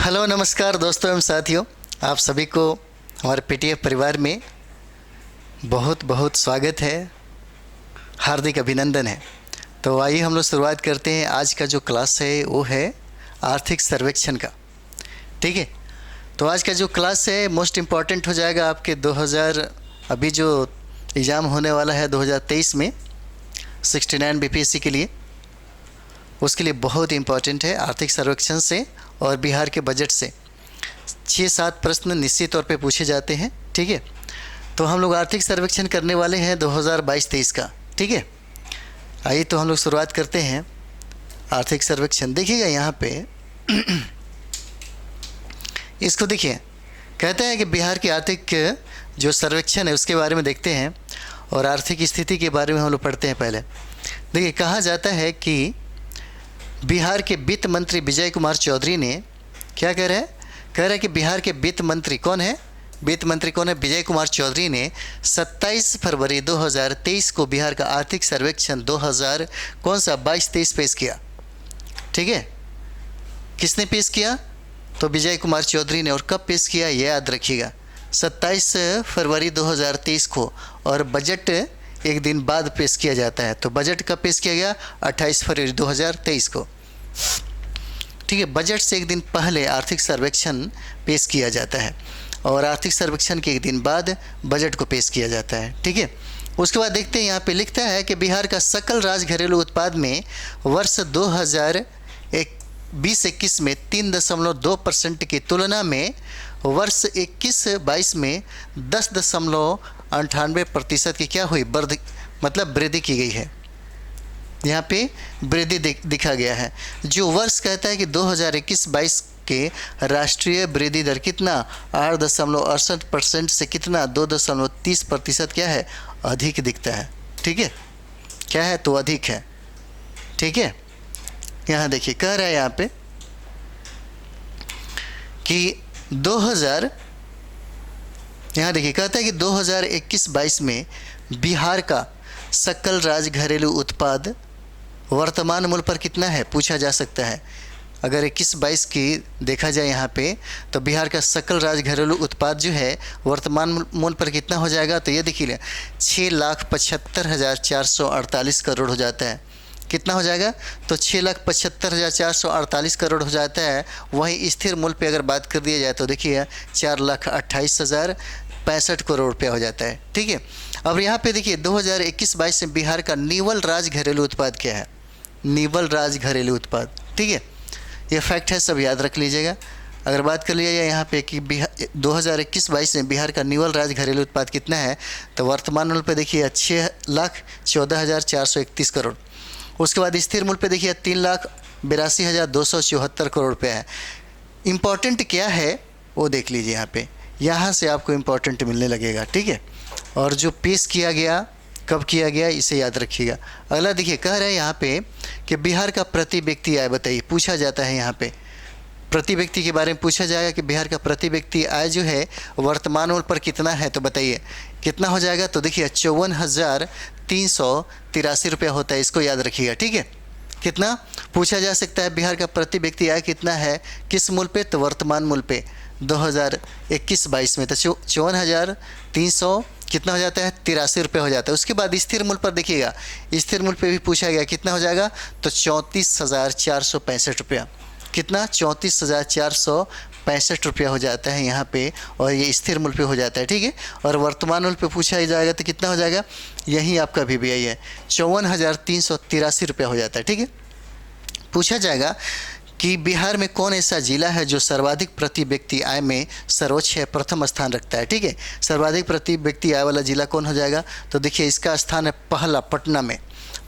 Hello नमस्कार दोस्तों एवं साथियों, आप सभी को हमारे पीटीएफ परिवार में बहुत बहुत स्वागत है, हार्दिक अभिनंदन है। तो आइए हम लोग शुरुआत करते हैं। आज का जो क्लास है वो है आर्थिक सर्वेक्षण का। ठीक है, तो आज का जो क्लास है मोस्ट इम्पॉर्टेंट हो जाएगा आपके 2000 अभी जो एग्ज़ाम होने वाला है 2023 में 69 बीपीएससी के लिए, उसके लिए बहुत इम्पॉर्टेंट है। आर्थिक सर्वेक्षण से और बिहार के बजट से 6-7 प्रश्न निश्चित तौर पे पूछे जाते हैं। ठीक है, तो हम लोग आर्थिक सर्वेक्षण करने वाले हैं 2022-23 का। ठीक है, आइए तो हम लोग शुरुआत करते हैं आर्थिक सर्वेक्षण। देखिएगा यहाँ पे इसको देखिए, कहते हैं कि बिहार की आर्थिक जो सर्वेक्षण है उसके बारे में देखते हैं और आर्थिक स्थिति के बारे में हम लोग पढ़ते हैं। पहले देखिए, कहा जाता है कि बिहार के वित्त मंत्री विजय कुमार चौधरी ने क्या कह रहे हैं कि बिहार के वित्त मंत्री कौन है? वित्त मंत्री कौन है? विजय कुमार चौधरी ने 27 फरवरी 2023 को बिहार का आर्थिक सर्वेक्षण 2223 पेश किया। ठीक है, किसने पेश किया? तो विजय कुमार चौधरी ने। और कब पेश किया ये याद रखिएगा, 27 फरवरी 2023 को। और बजट एक दिन बाद पेश किया जाता है। तो बजट कब पेश किया गया? 28 फरवरी 2023 को। ठीक है, बजट से एक दिन पहले आर्थिक सर्वेक्षण पेश किया जाता है और आर्थिक सर्वेक्षण के एक दिन बाद बजट को पेश किया जाता है। ठीक है, उसके बाद देखते हैं, यहाँ पे लिखता है कि बिहार का सकल राज्य घरेलू उत्पाद में वर्ष 2020-21 में 3.2% की तुलना में वर्ष 21-22 में 10.98% की क्या हुई? वृद्धि की गई है। यहाँ पे वृद्धि दिखा गया है। जो वर्ष कहता है कि 2021-22 के राष्ट्रीय वृद्धि दर कितना? 8.68% से कितना? 2.30% क्या है? अधिक दिखता है। ठीक है, क्या है? तो अधिक है। ठीक है, यहाँ देखिए कह रहा है यहाँ पे कि यहाँ देखिए कहता है कि 2021-22 में बिहार का सकल राज्य घरेलू उत्पाद वर्तमान मूल्य पर कितना है? पूछा जा सकता है। अगर 21-22 की देखा जाए यहाँ पे, तो बिहार का सकल राज्य घरेलू उत्पाद जो है वर्तमान मूल्य पर कितना हो जाएगा? तो ये देखिए 6,75,448 करोड़ हो जाता है। कितना हो जाएगा? तो 6,75,448 करोड़ हो जाता है। वहीं स्थिर मूल्य पे अगर बात कर दिया जाए तो देखिए 4,28,065 करोड़ रुपया हो जाता है। ठीक है, अब यहाँ पे देखिए 2021-22 में बिहार का निवल राज्य घरेलू उत्पाद क्या है? निवल राज्य घरेलू उत्पाद। ठीक है, ये फैक्ट है, सब याद रख लीजिएगा। अगर बात कर लिया जाए यहाँ पे कि 2021-22 में बिहार का निवल राज्य घरेलू उत्पाद कितना है, तो वर्तमान मूल्य पे देखिए 6,14,431 करोड़। उसके बाद स्थिर मूल्य पे देखिए 3,82,274 करोड़ रुपये है। इम्पॉर्टेंट क्या है वो देख लीजिए यहाँ पे, यहाँ से आपको इम्पॉर्टेंट मिलने लगेगा। ठीक है, और जो पेश किया गया कब किया गया इसे याद रखिएगा। अगला देखिए कह रहे हैं यहाँ पे कि बिहार का प्रति व्यक्ति आय बताइए। पूछा जाता है यहाँ पे प्रति व्यक्ति के बारे में पूछा जाएगा कि बिहार का प्रति व्यक्ति आय जो है वर्तमान मूल्य पर कितना है, तो बताइए कितना हो जाएगा? तो देखिए 54,383 रुपया होता है। इसको याद रखिएगा। ठीक है, कितना पूछा जा सकता है? बिहार का प्रति व्यक्ति आय कितना है, किस मूल्य पे? तो वर्तमान मूल्य पे 2021-22 में। तो 54,300 कितना हो जाता है? 83 रुपये हो जाता है। उसके बाद स्थिर मूल्य पर देखिएगा, स्थिर मूल्य पे भी पूछा गया कितना हो जाएगा? तो 34,465 रुपया। कितना? 34,465 रुपया हो जाता है यहाँ पे, और ये स्थिर मूल्य पे हो जाता है। ठीक है, और वर्तमान मूल्य पे पूछा जाएगा तो कितना हो जाएगा? यही आपका VBI है, 54,383 रुपया हो जाता है। ठीक है, पूछा जाएगा कि बिहार में कौन ऐसा जिला है जो सर्वाधिक प्रति व्यक्ति आय में सर्वोच्च है, प्रथम स्थान रखता है? ठीक है, सर्वाधिक प्रति व्यक्ति आय वाला जिला कौन हो जाएगा? तो देखिए इसका स्थान है पहला पटना में,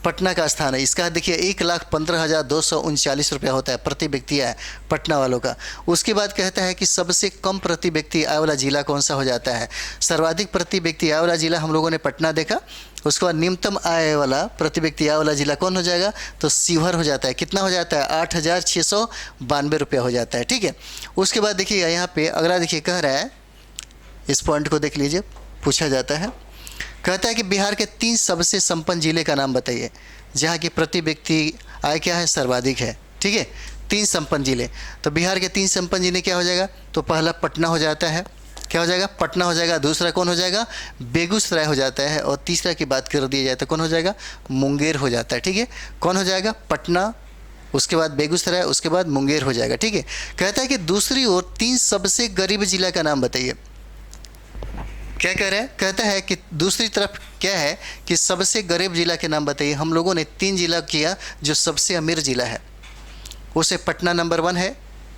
पटना का स्थान है। इसका देखिए 1,15,239 रुपया होता है प्रति व्यक्ति आय पटना वालों का। उसके बाद कहता है कि सबसे कम प्रति व्यक्ति आय वाला जिला कौन सा हो जाता है? सर्वाधिक प्रति व्यक्ति आय वाला जिला हम लोगों ने पटना देखा। उसके बाद निम्नतम आय वाला प्रति व्यक्ति आय वाला जिला कौन हो जाएगा? तो शिवहर हो जाता है। कितना हो जाता है? 8,692 रुपया हो जाता है। ठीक है, उसके बाद देखिएगा यहाँ पे अगला देखिए कह रहा है, इस पॉइंट को देख लीजिए, पूछा जाता है, कहता है कि बिहार के 3 सबसे संपन्न जिले का नाम बताइए जहाँ की प्रति व्यक्ति आय क्या है? सर्वाधिक है। ठीक है, 3 संपन्न जिले। तो बिहार के 3 संपन्न जिले क्या हो जाएगा? तो पहला पटना हो जाता है, क्या हो जाएगा? पटना हो जाएगा। दूसरा कौन हो जाएगा? बेगूसराय हो जाता है। और तीसरा की बात कर दिया जाए तो कौन हो जाएगा? मुंगेर हो जाता है। ठीक है, कौन हो जाएगा? पटना, उसके बाद बेगूसराय, उसके बाद मुंगेर हो जाएगा। ठीक है, कहता है कि दूसरी ओर 3 सबसे गरीब जिला का नाम बताइए। क्या कह रहे हैं? कहता है कि दूसरी तरफ क्या है कि सबसे गरीब जिला के नाम बताइए। हम लोगों ने 3 जिला किया जो सबसे अमीर जिला है, उसे पटना नंबर 1 है,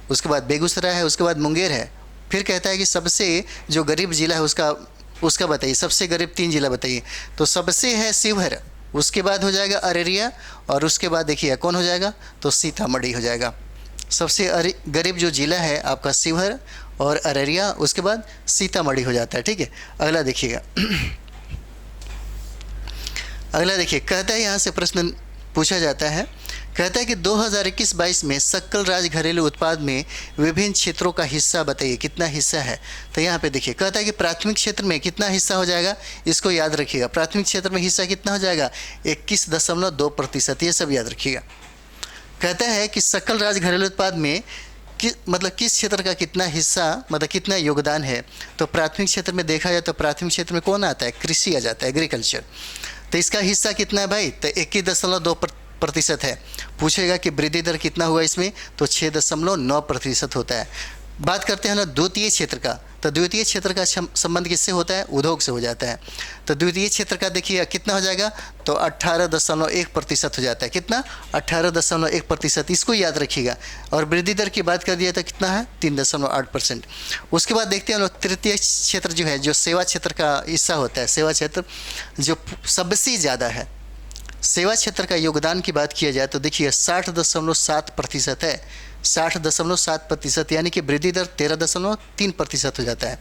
उसके बाद बेगूसराय है, उसके बाद मुंगेर है। फिर कहता है कि सबसे जो गरीब जिला है उसका बताइए, सबसे गरीब 3 जिला बताइए। तो सबसे है शिवहर, उसके बाद हो जाएगा अररिया, और उसके बाद देखिए कौन हो जाएगा? तो सीतामढ़ी हो जाएगा। सबसे गरीब जो जिला है आपका शिवहर और अररिया, उसके बाद सीतामढ़ी हो जाता है। ठीक है, अगला देखिएगा। अगला देखिए, कहता है यहाँ से प्रश्न पूछा जाता है, कहता है कि 2021-22 में सकल राज्य घरेलू उत्पाद में विभिन्न क्षेत्रों का हिस्सा बताइए, कितना हिस्सा है? तो यहाँ पे देखिए कहता है कि प्राथमिक क्षेत्र में कितना हिस्सा हो जाएगा, इसको याद रखिएगा। प्राथमिक क्षेत्र में हिस्सा कितना हो जाएगा? 21.2%, ये सब याद रखिएगा। कहता है कि सकल राज्य घरेलू उत्पाद में किस क्षेत्र का कितना हिस्सा, मतलब कितना योगदान है। तो प्राथमिक क्षेत्र में देखा जाए तो प्राथमिक क्षेत्र में कौन आता है? कृषि आ जाता है, एग्रीकल्चर। तो इसका हिस्सा कितना है भाई? तो 21.2% है। पूछेगा कि वृद्धि दर कितना हुआ इसमें, तो 6.9% होता है। बात करते हैं ना द्वितीय क्षेत्र का, तो द्वितीय क्षेत्र का संबंध किससे होता है? उद्योग से हो जाता है। तो द्वितीय क्षेत्र का देखिए कितना हो जाएगा? तो 18.1% हो जाता है। कितना? 18.1%, इसको याद रखिएगा। और वृद्धि दर की बात कर दिया तो कितना है? 3.8%। उसके बाद देखते हैं लोग तृतीय क्षेत्र जो है, जो सेवा क्षेत्र का हिस्सा होता है, सेवा क्षेत्र जो सबसे ज़्यादा है। सेवा क्षेत्र का योगदान की बात किया जाए तो देखिए 60.7% है, 60.7%, यानी कि वृद्धि दर 13.3% हो जाता है।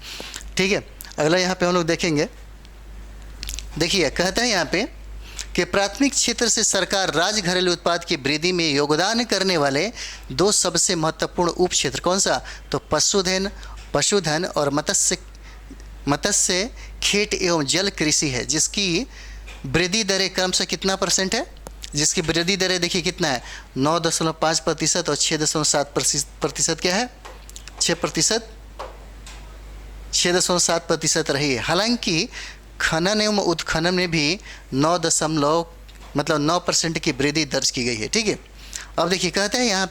ठीक है, अगला यहाँ पे हम लोग देखेंगे। देखिए कहता है यहाँ पे कि प्राथमिक क्षेत्र से सरकार राज्य घरेलू उत्पाद की वृद्धि में योगदान करने वाले 2 सबसे महत्वपूर्ण उप क्षेत्र कौन सा? तो पशुधन और मत्स्य खेत एवं जल कृषि है, जिसकी वृद्धि दरें क्रमशः कितना % है? जिसकी वृद्धि दरें देखिए कितना है? 9.5% और 6.7% क्या है? 6.7% रही है। हालांकि खनन एवं उत्खनन में भी 9% की वृद्धि दर्ज की गई है। ठीक है, अब देखिए कहता है यहाँ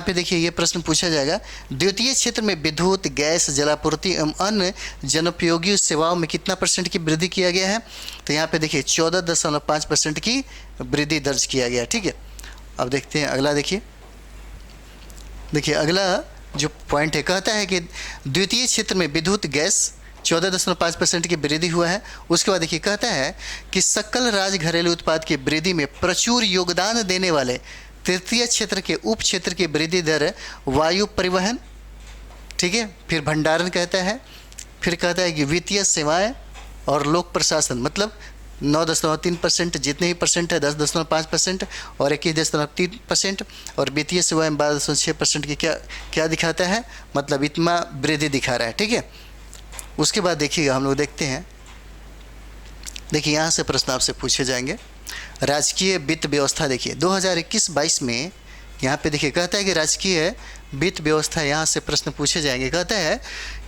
पे देखिए ये प्रश्न पूछा जाएगा, द्वितीय क्षेत्र में विद्युत, गैस, जलापूर्ति एवं अन्य जनोपयोगी सेवाओं में कितना % की वृद्धि किया गया है? तो यहाँ पे देखिए 14.5% की वृद्धि दर्ज किया गया। ठीक है, अब देखते हैं अगला। देखिए अगला जो पॉइंट है, कहता है कि द्वितीय क्षेत्र में विद्युत, गैस 14.5% की वृद्धि हुआ है। उसके बाद देखिए कहता है कि सकल राज्य घरेलू उत्पाद की वृद्धि में प्रचुर योगदान देने वाले तृतीय क्षेत्र के उप क्षेत्र की वृद्धि दर वायु परिवहन, ठीक है, फिर भंडारण कहता है, फिर कहता है कि वित्तीय सेवाएं और लोक प्रशासन, मतलब 9.3%, जितने ही % है 10.5% और 21.3%, और वित्तीय सेवाएं 12.6% की क्या दिखाता है? मतलब इतना वृद्धि दिखा रहा है। ठीक है, उसके बाद देखिएगा हम लोग देखते हैं। देखिए यहाँ से प्रश्न आपसे पूछे जाएंगे। राजकीय वित्त व्यवस्था देखिए 2021-22 में यहाँ पे देखिए कहता है कि राजकीय वित्त व्यवस्था, यहाँ से प्रश्न पूछे जाएंगे। कहता है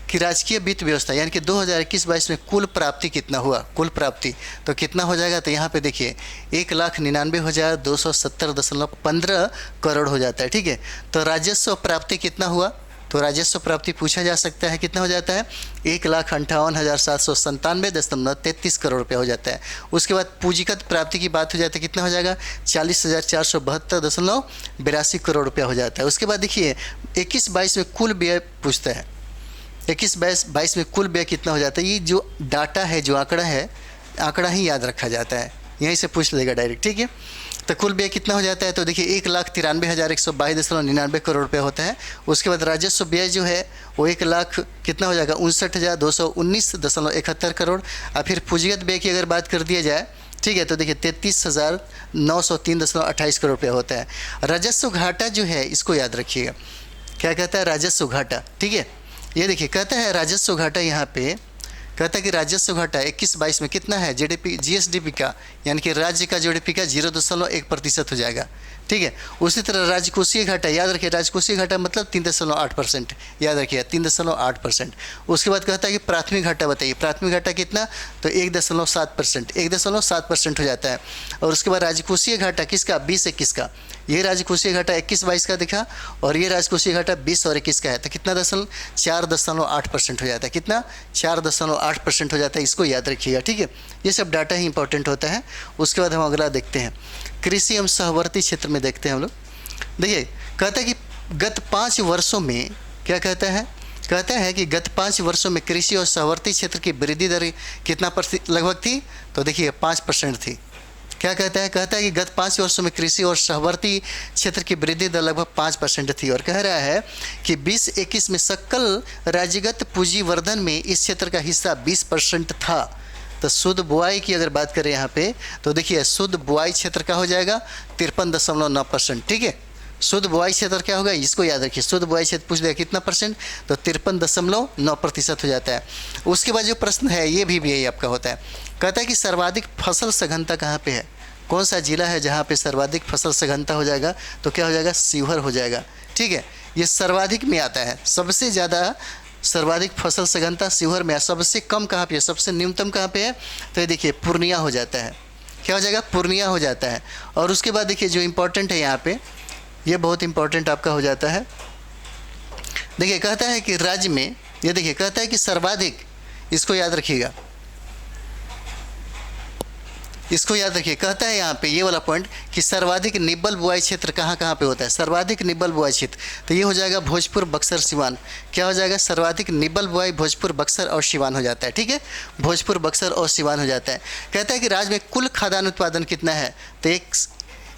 कि राजकीय वित्त व्यवस्था यानी कि 2021-22 में कुल प्राप्ति कितना हुआ? कुल प्राप्ति तो कितना हो जाएगा? तो यहाँ पे देखिए 1,99,270.15 करोड़ हो जाता है। ठीक है, तो राजस्व प्राप्ति कितना हुआ? तो राजस्व प्राप्ति पूछा जा सकता है, कितना हो जाता है? 1,58,797.33 करोड़ रुपया हो जाता है। उसके बाद पूंजीगत प्राप्ति की बात हो जाती है, कितना हो जाएगा? 40,472.82 करोड़ रुपया हो जाता है। उसके बाद देखिए 21-22 में कुल व्यय पूछता है, 21-22 में कुल व्यय कितना हो जाता है? ये जो डाटा है, जो आंकड़ा है, आंकड़ा ही याद रखा जाता है, यहीं से पूछ लेगा डायरेक्ट। ठीक है, तो कुल व्यय कितना हो जाता है? तो देखिए 1,93,122.29 करोड़ रुपया होता है। उसके बाद राजस्व व्यय जो है वो 1 लाख कितना हो जाएगा? 59,219.71 करोड़। और फिर पूंजीगत व्यय की अगर बात कर दिया जाए, ठीक है, तो देखिए 33,903.28 करोड़ रुपया होता है। राजस्व घाटा जो है इसको याद रखिएगा, क्या कहता है? राजस्व घाटा। ठीक है, ये देखिए कहता है राजस्व घाटा, यहाँ पे कहता है कि राजस्व घाटा 21-22 में कितना है? GSDP का यानी कि राज्य का जीडीपी का 0.1% हो जाएगा। ठीक है, उसी तरह राजकोषीय घाटा, याद रखिए राजकोषीय घाटा मतलब 3.8%, याद रखिए 3.8%। उसके बाद कहता है कि प्राथमिक घाटा बताइए, प्राथमिक घाटा कितना, तो 1.7%, 1.7% हो जाता है। और उसके बाद राजकोषीय घाटा किसका, 20-21 का, ये राजकोषीय घाटा 21-22 का दिखा, और ये राजकोषीय घाटा 20 और 21 का है, तो कितना 4.8% हो जाता है, कितना 4.8% हो जाता है। इसको याद रखिएगा। ठीक है, ये सब डाटा ही इंपॉर्टेंट होता है। उसके बाद हम अगला देखते हैं, कृषि एवं सहवर्ती क्षेत्र में देखते हैं हम लोग। देखिए कहता है कि गत 5 वर्षों में, क्या कहता है कि गत 5 वर्षों में कृषि और सहवर्ती क्षेत्र की वृद्धि दर कितना % लगभग थी, तो देखिए 5% थी। क्या कहता है कि गत 5 वर्षों में कृषि और सहवर्ती क्षेत्र की वृद्धि दर लगभग 5% थी। और कह रहा है कि 20-21 में सकल राज्यगत पूंजीवर्धन में इस क्षेत्र का हिस्सा 20% था। तो शुद्ध बुआई की अगर बात करें यहाँ पे, तो देखिए शुद्ध बुआई क्षेत्र का हो जाएगा 53.9%। ठीक है, शुद्ध बुआई क्षेत्र क्या होगा, इसको याद रखिए। शुद्ध बुआई क्षेत्र पूछ लिया कितना %, तो 53.9% हो जाता है। उसके बाद जो प्रश्न है ये भी यही आपका होता है। कहता है कि सर्वाधिक फसल सघनता कहाँ पे है, कौन सा जिला है जहाँ पे सर्वाधिक फसल सघनता हो जाएगा, तो क्या हो जाएगा, शिवहर हो जाएगा। ठीक है, ये सर्वाधिक में आता है, सबसे ज़्यादा सर्वाधिक फसल सघनता शिवहर में है। सबसे कम कहाँ पे है, सबसे न्यूनतम कहाँ पे है, तो ये देखिए पूर्णिया हो जाता है। क्या हो जाएगा, पूर्णिया हो जाता है। और उसके बाद देखिए जो इम्पोर्टेंट है यहाँ पे, ये बहुत इंपॉर्टेंट आपका हो जाता है। देखिए कहता है कि राज्य में, ये देखिए कहता है कि सर्वाधिक, इसको याद रखिएगा, इसको याद रखिए। कहता है यहाँ पे ये वाला पॉइंट कि सर्वाधिक निब्बल बुआई क्षेत्र कहाँ कहाँ पे होता है, सर्वाधिक निब्बल बुआई क्षेत्र, तो ये हो जाएगा भोजपुर, बक्सर, सिवान। क्या हो जाएगा, सर्वाधिक निब्बल बुआई भोजपुर, बक्सर और सिवान हो जाता है। ठीक है, भोजपुर, बक्सर और सिवान हो जाता है। कहता है कि राज्य में कुल खाद्यान्न उत्पादन कितना है, तो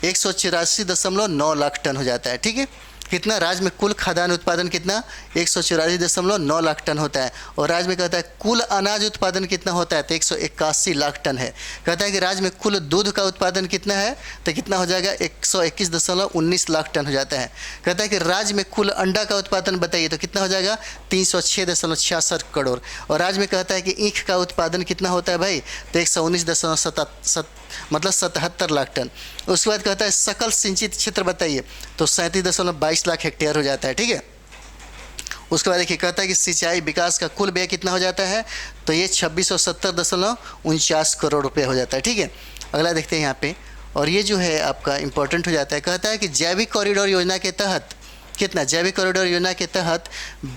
184.9 लाख टन हो जाता है। ठीक है, कितना, राज्य में कुल खाद्यान्न उत्पादन कितना, 184.9 लाख टन होता है। और राज्य में कहता है कुल अनाज उत्पादन कितना होता है, तो 181 लाख टन है। कहता है कि राज्य में कुल दूध का उत्पादन कितना है, तो कितना हो जाएगा, 121.19 लाख टन हो जाता है। कहता है कि राज्य में कुल अंडा का उत्पादन बताइए, तो कितना हो जाएगा, 306.66 करोड़। और राज्य में कहता है कि ईख का उत्पादन कितना होता है भाई, तो 119.77 लाख टन। उसके बाद कहता है सकल सिंचित क्षेत्र बताइए, तो 37.22 लाख हेक्टेयर हो जाता है। ठीक है, उसके बाद देखिए कहता है कि सिंचाई विकास का कुल व्यय कितना हो जाता है, तो ये 2670.49 करोड़ रुपये हो जाता है। ठीक है, अगला देखते हैं यहाँ पे, और ये जो है आपका इंपॉर्टेंट हो जाता है। कहता है कि जैविक कॉरिडोर योजना के तहत कितना, जैविक कॉरिडोर योजना के तहत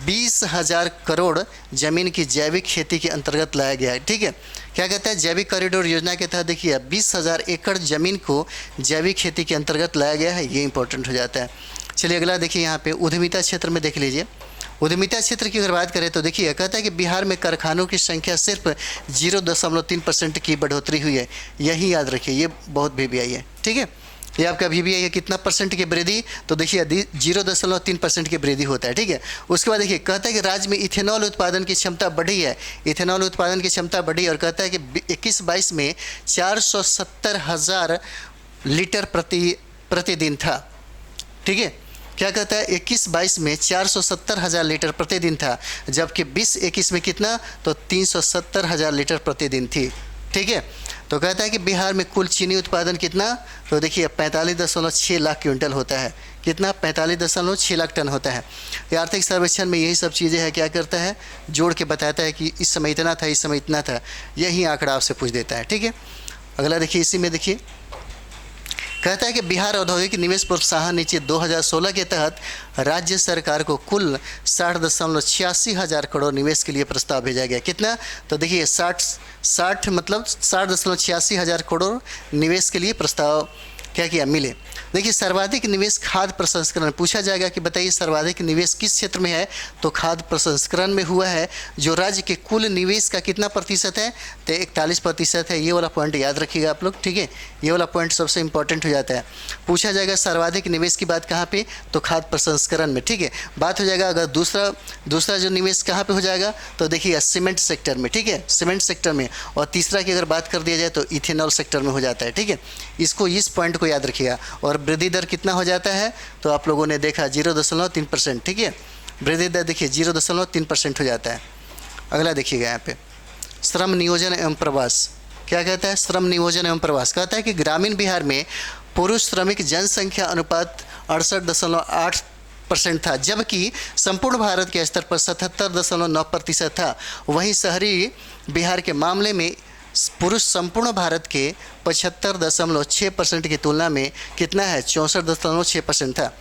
20,000 करोड़ जमीन की जैविक खेती के अंतर्गत लाया गया है। ठीक है, क्या कहता है, जैविक कॉरिडोर योजना के तहत देखिए 20,000 एकड़ जमीन को जैविक खेती के अंतर्गत लाया गया है, ये इंपॉर्टेंट हो जाता है। चलिए अगला देखिए यहाँ पे उद्यमिता क्षेत्र में देख लीजिए। उद्यमिता क्षेत्र की अगर बात करें तो देखिए कहता है कि बिहार में कारखानों की संख्या सिर्फ 0.3% की बढ़ोतरी हुई है, यही याद रखिए, ये बहुत VBI है। ठीक है, ये आपका VBI है, कितना % की वृद्धि, तो देखिए 0.3% की वृद्धि होता है। ठीक है, उसके बाद देखिए कहता है कि राज्य में इथेनॉल उत्पादन की क्षमता बढ़ी है, इथेनॉल उत्पादन की क्षमता बढ़ी, और कहता है कि 21-22 में 470,000 लीटर प्रतिदिन था। ठीक है, क्या कहता है, 21-22 में 470,000 लीटर प्रतिदिन था, जबकि 20-21 में कितना, तो 370,000 लीटर प्रतिदिन थी। ठीक है, तो कहता है कि बिहार में कुल चीनी उत्पादन कितना, तो देखिए 45.6 लाख क्विंटल होता है, कितना, 45.6 लाख टन होता है। ये आर्थिक सर्वेक्षण में यही सब चीज़ें हैं, क्या करता है, जोड़ के बताता है कि इस समय इतना था, इस समय इतना था, यही आंकड़ा आपसे पूछ देता है। ठीक है, अगला देखिए, इसी में देखिए कहता है कि बिहार औद्योगिक निवेश प्रोत्साहन नीति 2016 के तहत राज्य सरकार को कुल 60.86 हज़ार करोड़ निवेश के लिए प्रस्ताव भेजा गया। कितना, तो देखिए 60 मतलब 60.86 हज़ार करोड़ निवेश के लिए प्रस्ताव क्या किया, मिले। देखिए सर्वाधिक निवेश खाद्य प्रसंस्करण पूछा जाएगा कि बताइए सर्वाधिक निवेश किस क्षेत्र में है, तो खाद्य प्रसंस्करण में हुआ है, जो राज्य के कुल निवेश का कितना प्रतिशत है, तो 41% है। ये वाला पॉइंट याद रखिएगा आप लोग। ठीक है, ये वाला पॉइंट सबसे इंपॉर्टेंट हो जाता है। पूछा जाएगा सर्वाधिक निवेश की बात कहाँ पे, तो खाद्य प्रसंस्करण में। ठीक है, बात हो जाएगा अगर दूसरा जो निवेश कहाँ पे हो जाएगा, तो देखिए सीमेंट सेक्टर में। ठीक है, सीमेंट सेक्टर में। और तीसरा की अगर बात कर दिया जाए तो इथेनॉल सेक्टर में हो जाता है। ठीक है, इसको इस पॉइंट को याद रखिएगा। और वृद्धि दर कितना हो जाता है, तो आप लोगों ने देखा 0.3%। ठीक है, वृद्धि दर देखिए 0.3% हो जाता है। अगला देखिएगा यहाँ पे श्रम नियोजन एवं प्रवास, क्या कहता है, श्रम नियोजन एवं प्रवास। कहता है कि ग्रामीण बिहार में पुरुष श्रमिक जनसंख्या अनुपात 68.8% था, जबकि संपूर्ण भारत के स्तर पर 77.9% था। वहीं शहरी बिहार के मामले में पुरुष संपूर्ण भारत के 75.6% की तुलना में कितना है, 64.6% था।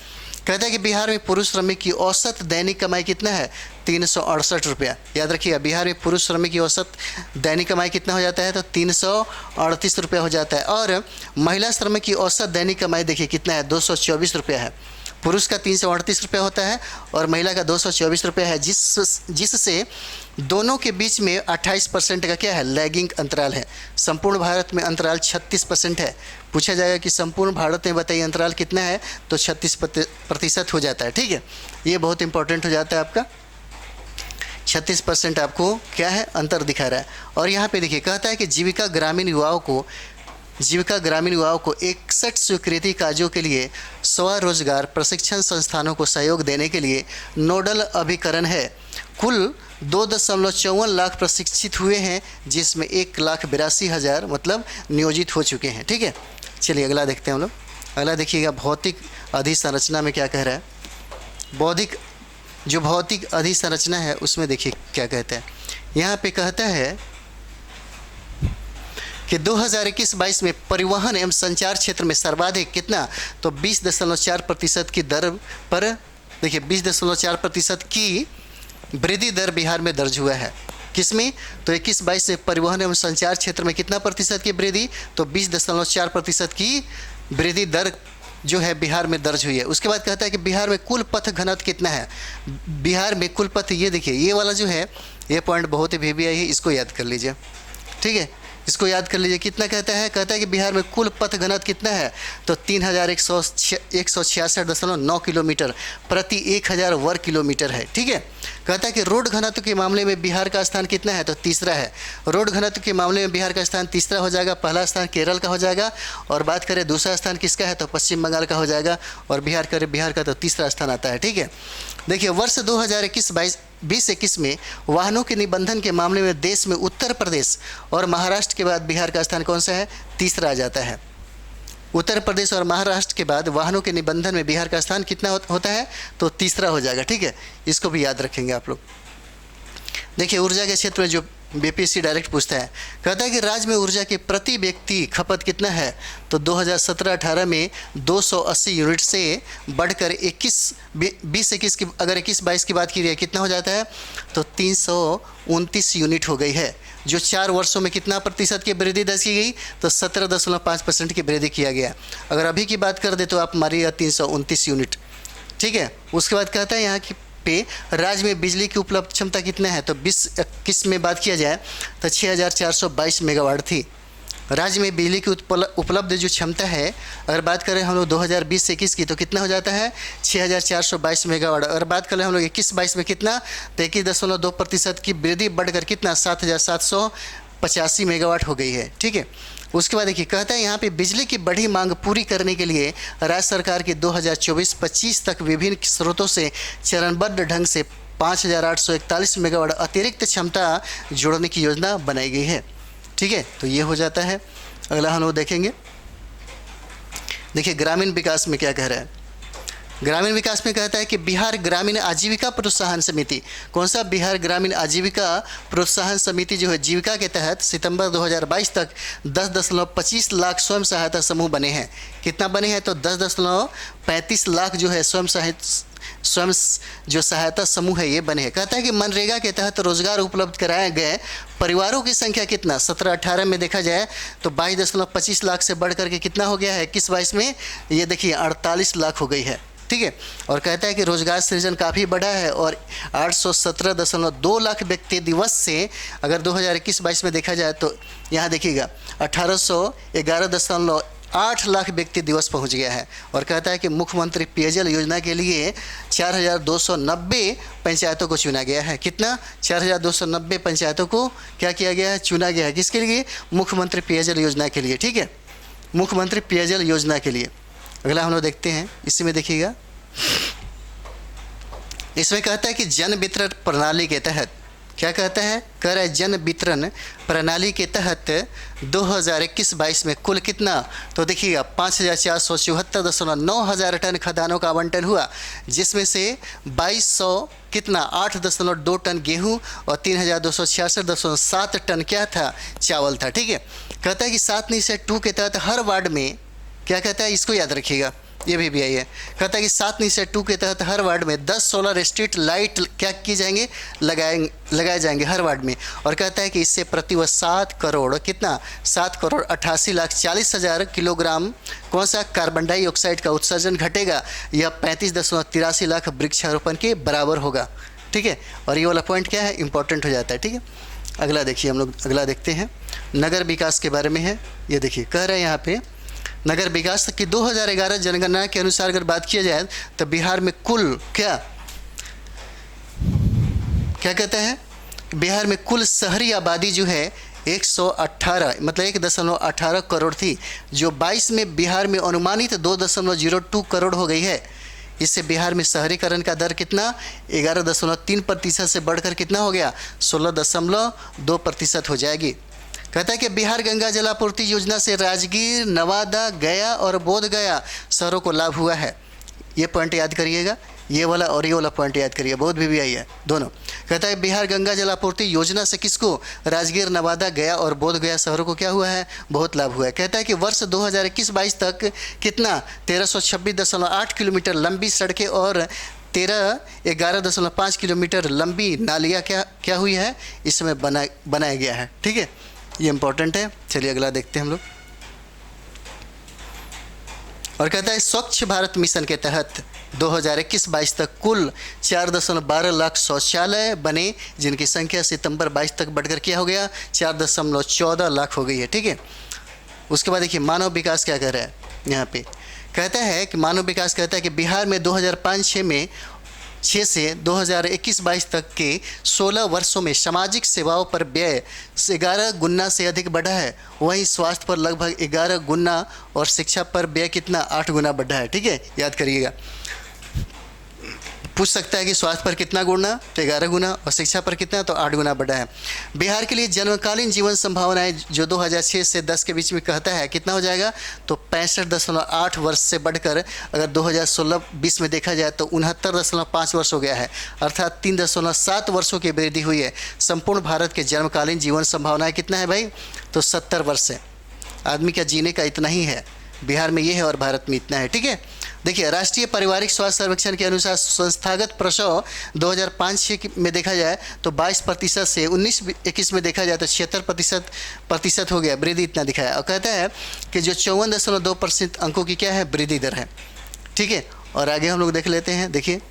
कहता है कि बिहार में पुरुष श्रमिक की औसत दैनिक कमाई कितना है, 368 रुपया। याद रखिएगा, बिहार में पुरुष श्रमिक की औसत दैनिक कमाई कितना हो जाता है, तो 338 रुपया हो जाता है। और महिला श्रमिक की औसत दैनिक कमाई देखिए कितना है, 224 रुपया है। पुरुष का 338 रुपया होता है और महिला का 224 रुपया है, जिससे दोनों के बीच में 28% का क्या है, लैगिंग अंतराल है। संपूर्ण भारत में अंतराल 36% है। पूछा जाएगा कि संपूर्ण भारत में बताइए अंतराल कितना है, तो 36% हो जाता है। ठीक है, ये बहुत इंपॉर्टेंट हो जाता है आपका। 36% आपको क्या है, अंतर दिखा रहा है। और यहाँ पे देखिए कहता है कि जीविका ग्रामीण युवाओं को 61 स्वीकृति कार्यों के लिए स्वरोजगार प्रशिक्षण संस्थानों को सहयोग देने के लिए नोडल अभिकरण है। कुल 2.54 लाख प्रशिक्षित हुए हैं, जिसमें 1,82,000 मतलब नियोजित हो चुके हैं। ठीक है, चलिए अगला देखते हैं हम लोग। अगला देखिएगा, भौतिक अधिसंरचना में क्या कह रहा है। भौतिक अधिसंरचना है उसमें देखिए क्या कहते हैं। यहाँ पे कहता है कि 2021-22 में परिवहन एवं संचार क्षेत्र में सर्वाधिक कितना, तो 20.4% की दर पर देखिए 20.4% की वृद्धि दर बिहार में दर्ज हुआ है। किसमें, तो 21-22 में परिवहन एवं संचार क्षेत्र में कितना प्रतिशत की वृद्धि, तो 20.4% की वृद्धि दर जो है बिहार में दर्ज हुई है। उसके बाद कहता है कि बिहार में कुल पथ घनत्व कितना है। बिहार में कुल पथ, ये देखिए ये वाला जो है, ये पॉइंट बहुत ही VVI है, इसको याद कर लीजिए। ठीक है, इसको याद कर लीजिए। कितना कहता है कि बिहार में कुल पथ घनत्व कितना है, तो 3166.9 किलोमीटर प्रति 1000 वर्ग किलोमीटर है। ठीक है, कहता है कि रोड घनत्व के मामले में बिहार का स्थान कितना है, तो तीसरा है। रोड घनत्व के मामले में बिहार का स्थान तीसरा हो जाएगा। पहला स्थान केरल का हो जाएगा, और बात करें दूसरा स्थान किसका है, तो पश्चिम बंगाल का हो जाएगा, और बिहार का तो तीसरा स्थान आता है। ठीक है, देखिए वर्ष 2021 में वाहनों के निबंधन के मामले में देश में उत्तर प्रदेश और महाराष्ट्र के बाद बिहार का स्थान कौन सा है, तीसरा आ जाता है। उत्तर प्रदेश और महाराष्ट्र के बाद वाहनों के निबंधन में बिहार का स्थान कितना होता है, तो तीसरा हो जाएगा। ठीक है, इसको भी याद रखेंगे आप लोग। देखिए ऊर्जा के क्षेत्र में जो BPSC डायरेक्ट पूछता है, कहता है कि राज्य में ऊर्जा के प्रति व्यक्ति खपत कितना है, तो 2017-18 में 280 यूनिट से बढ़कर 20-21 की, अगर 21-22 की बात की जाए कितना हो जाता है, तो 329 यूनिट हो गई है। जो 4 वर्षों में कितना प्रतिशत की वृद्धि दर्ज की गई, तो 17.5% की वृद्धि किया गया। अगर अभी की बात कर दे तो आप मारिएगा 329 यूनिट। ठीक है, उसके बाद कहता है यहाँ की पे राज्य में बिजली की उपलब्ध क्षमता कितना है, तो 2021 में बात किया जाए तो 6422 मेगावाट थी। राज्य में बिजली की उपलब्ध जो क्षमता है, अगर बात करें हम लोग 2020-21 की, तो कितना हो जाता है, 6422 मेगावाट। अगर बात करें हम लोग 21-22 में कितना, तो 21.2% की वृद्धि बढ़कर कितना 7785 मेगावाट हो गई है। ठीक है, उसके बाद देखिए कहता है यहाँ पे बिजली की बढ़ी मांग पूरी करने के लिए राज्य सरकार की 2024-25 तक विभिन्न स्रोतों से चरणबद्ध ढंग से 5841 मेगावाट अतिरिक्त क्षमता जोड़ने की योजना बनाई गई है। ठीक है, तो ये हो जाता है। अगला हम लोग देखेंगे, देखिए ग्रामीण विकास में क्या कह रहा है। ग्रामीण विकास में कहता है कि बिहार ग्रामीण आजीविका प्रोत्साहन समिति, कौन सा, बिहार ग्रामीण आजीविका प्रोत्साहन समिति जो है, जीविका के तहत सितंबर 2022 तक 10.25 लाख स्वयं सहायता समूह बने हैं। कितना बने हैं, तो 10.35 लाख जो है स्वयं जो सहायता समूह है ये बने हैं। कहता है कि मनरेगा के तहत रोजगार उपलब्ध कराए गए परिवारों की संख्या कितना, 17-18 में देखा जाए तो 22.25 लाख से बढ़ करके कितना हो गया है 21-22 में, ये देखिए 48 लाख हो गई है। ठीक है, और कहता है कि रोजगार सृजन काफ़ी बढ़ा है और 817.2 लाख व्यक्ति दिवस से अगर 2021-22 में देखा जाए तो यहाँ देखिएगा 1811.8 लाख व्यक्ति दिवस पहुँच गया है। और कहता है कि मुख्यमंत्री पेयजल योजना के लिए 4290 पंचायतों को चुना गया है। कितना, 4290 पंचायतों को क्या किया गया है, चुना गया है। किसके लिए, मुख्यमंत्री पेयजल योजना के लिए। ठीक है, मुख्यमंत्री पेयजल योजना के लिए। अगला हम लोग देखते हैं, इसी में देखिएगा, इसमें कहता है कि जन वितरण प्रणाली के तहत क्या कहता है, कह रहा है जन वितरण प्रणाली के तहत 2021-22 में कुल कितना, तो देखिएगा 5,474.9 हज़ार टन खदानों का आवंटन हुआ, जिसमें से 2200 कितना 8.2 टन गेहूं और 3,266.7 टन क्या था, चावल था। ठीक है, कहता है कि 7/2 के तहत हर वार्ड में, क्या कहता है, इसको याद रखिएगा, ये भी आई है। कहता है कि 7/2 के तहत हर वार्ड में 10 सोलर स्ट्रीट लाइट क्या किए जाएंगे, लगाए जाएंगे हर वार्ड में। और कहता है कि इससे प्रतिवर्ष 7 करोड़ कितना, 7,88,40,000 किलोग्राम कौन सा कार्बन डाइऑक्साइड का उत्सर्जन घटेगा। यह 35.83 लाख वृक्षारोपण के बराबर होगा। ठीक है, और ये वाला पॉइंट क्या है, इंपॉर्टेंट हो जाता है। ठीक है, अगला देखिए, हम लोग अगला देखते हैं, नगर विकास के बारे में है। ये देखिए, कह रहे हैं यहाँ पे नगर विकास की 2011 जनगणना के अनुसार अगर बात किया जाए तो बिहार में कुल क्या कहता है, बिहार में कुल शहरी आबादी जो है 118 मतलब 1.18 करोड़ थी, जो 22 में बिहार में अनुमानित 2.02 करोड़ हो गई है। इससे बिहार में शहरीकरण का दर कितना 11.3% से बढ़कर कितना हो गया 16.2% हो जाएगी। कहता है कि बिहार गंगा जलापूर्ति योजना से राजगीर, नवादा, गया और बोध गया शहरों को लाभ हुआ है। ये पॉइंट याद करिएगा, ये वाला और ये वाला पॉइंट याद करिए, बहुत भी आई है दोनों। कहता है बिहार गंगा जलापूर्ति योजना से किसको, राजगीर, नवादा, गया और बोध गया शहरों को क्या हुआ है, बहुत लाभ हुआ है। कहता है कि वर्ष 2021-22 तक कितना 1326.8 किलोमीटर लंबी सड़कें और 11.5 किलोमीटर लंबी नालियाँ क्या हुई है, इसमें बनाया गया है। ठीक है, ये इंपॉर्टेंट है। चलिए अगला देखते हैं हम लोग। और कहता है स्वच्छ भारत मिशन के तहत 2021-22 तक कुल 4.12 लाख शौचालय बने, जिनकी संख्या सितंबर 22 तक बढ़कर क्या हो गया 4.14 लाख हो गई है। ठीक है, उसके बाद देखिए मानव विकास क्या कह रहा है यहाँ पे। कहता है कि मानव विकास कहता है कि बिहार में 2005-6 से 2021-22 तक के 16 वर्षों में सामाजिक सेवाओं पर व्यय 11 गुना से अधिक बढ़ा है। वहीं स्वास्थ्य पर लगभग 11 गुना और शिक्षा पर व्यय कितना 8 गुना बढ़ा है। ठीक है, याद करिएगा, पूछ सकता है कि स्वास्थ्य पर कितना गुना, तो 11 गुना, और शिक्षा पर कितना, तो 8 गुना बढ़ा है। बिहार के लिए जन्मकालीन जीवन संभावनाएं जो 2006 से 10 के बीच में कहता है कितना हो जाएगा, तो 65.8 वर्ष से बढ़कर अगर 2016-20 में देखा जाए तो 69.5 वर्ष हो गया है, अर्थात 3.7 वर्षों की वृद्धि हुई है। संपूर्ण भारत के जन्मकालीन जीवन संभावनाएँ कितना है भाई, तो 70 वर्ष है। आदमी का जीने का इतना ही है, बिहार में ये है और भारत में इतना है। ठीक है, देखिए राष्ट्रीय पारिवारिक स्वास्थ्य सर्वेक्षण के अनुसार संस्थागत प्रसव 2005-6 में देखा जाए तो 22% से 19-21 में देखा जाए तो 76% हो गया, वृद्धि इतना दिखाया। और कहता है कि जो 54.2% अंकों की क्या है, वृद्धि दर है। ठीक है, और आगे हम लोग देख लेते हैं। देखिए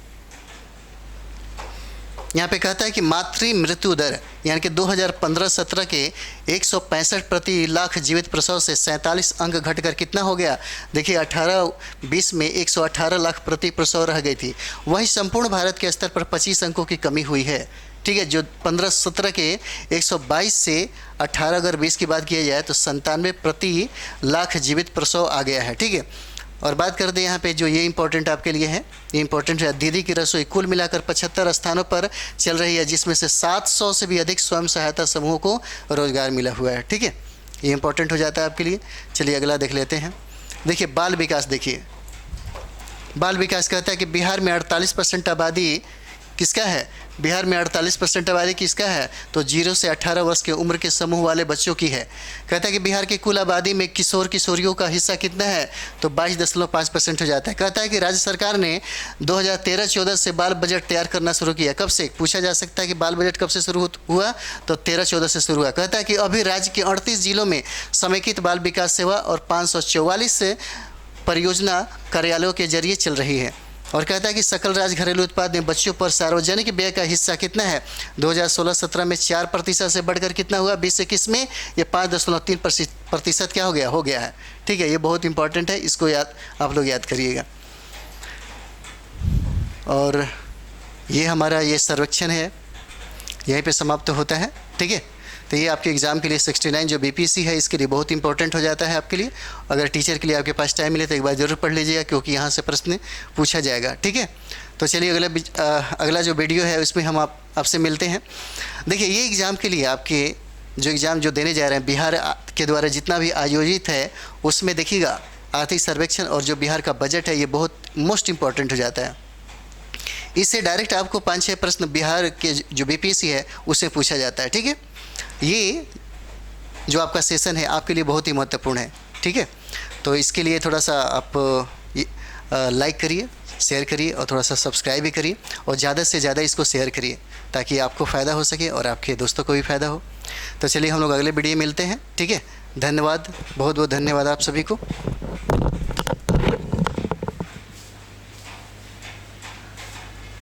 यहाँ पे कहता है कि मातृ मृत्यु दर यानी कि 2015-17 के 165 प्रति लाख जीवित प्रसव से 47 अंक घटकर कितना हो गया, देखिए 18-20 में 118 लाख प्रति प्रसव रह गई थी। वहीं संपूर्ण भारत के स्तर पर 25 अंकों की कमी हुई है। ठीक है, जो 15-17 के 122 से 18 अगर 20 की बात किया जाए तो 97 प्रति लाख जीवित प्रसव आ गया है। ठीक है, और बात कर दें यहाँ पे जो ये इंपॉर्टेंट आपके लिए है, ये इंपॉर्टेंट है, दीदी की रसोई कुल मिलाकर 75 स्थानों पर चल रही है, जिसमें से 700 से भी अधिक स्वयं सहायता समूहों को रोजगार मिला हुआ है। ठीक है, ये इंपॉर्टेंट हो जाता है आपके लिए। चलिए अगला देख लेते हैं। देखिए बाल विकास, देखिए बाल विकास कहता है कि बिहार में 48% आबादी किसका है, बिहार में 48% आबादी किसका है, तो 0 से 18 वर्ष के उम्र के समूह वाले बच्चों की है। कहता है कि बिहार की कुल आबादी में किशोर किशोरियों का हिस्सा कितना है, तो 22.5% हो जाता है। कहता है कि राज्य सरकार ने 2013-14 से बाल बजट तैयार करना शुरू किया। कब से, पूछा जा सकता है कि बाल बजट कब से शुरू हुआ, तो 13-14 से शुरू हुआ। कहता है कि अभी राज्य के 38 जिलों में समेकित बाल विकास सेवा और 544 परियोजना कार्यालयों के जरिए चल रही है। और कहता है कि सकल राज्य घरेलू उत्पाद में बच्चों पर सार्वजनिक व्यय का हिस्सा कितना है, 2016-17 में 4% से बढ़कर कितना हुआ 20-21 में ये 5.3% क्या हो गया है। ठीक है, ये बहुत इंपॉर्टेंट है, इसको याद आप लोग याद करिएगा। और ये हमारा ये सर्वेक्षण है, यहीं पे समाप्त होता है। ठीक है, तो ये आपके एग्ज़ाम के लिए 69 जो बीपीएससी है इसके लिए बहुत इंपॉर्टेंट हो जाता है आपके लिए। अगर टीचर के लिए आपके पास टाइम मिले तो एक बार ज़रूर पढ़ लीजिएगा, क्योंकि यहाँ से प्रश्न पूछा जाएगा। ठीक है, तो चलिए अगला जो वीडियो है उसमें हम आपसे मिलते हैं। देखिए, ये एग्ज़ाम के लिए आपके जो एग्ज़ाम जो देने जा रहे हैं बिहार के द्वारा जितना भी आयोजित है, उसमें देखिएगा आर्थिक सर्वेक्षण और जो बिहार का बजट है ये बहुत मोस्ट इम्पॉर्टेंट हो जाता है। इससे डायरेक्ट आपको 5-6 प्रश्न बिहार के जो बीपीएससी है उससे पूछा जाता है। ठीक है, ये जो आपका सेशन है आपके लिए बहुत ही महत्वपूर्ण है। ठीक है, तो इसके लिए थोड़ा सा आप लाइक करिए, शेयर करिए और थोड़ा सा सब्सक्राइब भी करिए, और ज़्यादा से ज़्यादा इसको शेयर करिए ताकि आपको फ़ायदा हो सके और आपके दोस्तों को भी फ़ायदा हो। तो चलिए हम लोग अगले वीडियो में मिलते हैं। ठीक है, धन्यवाद, बहुत बहुत धन्यवाद आप सभी को।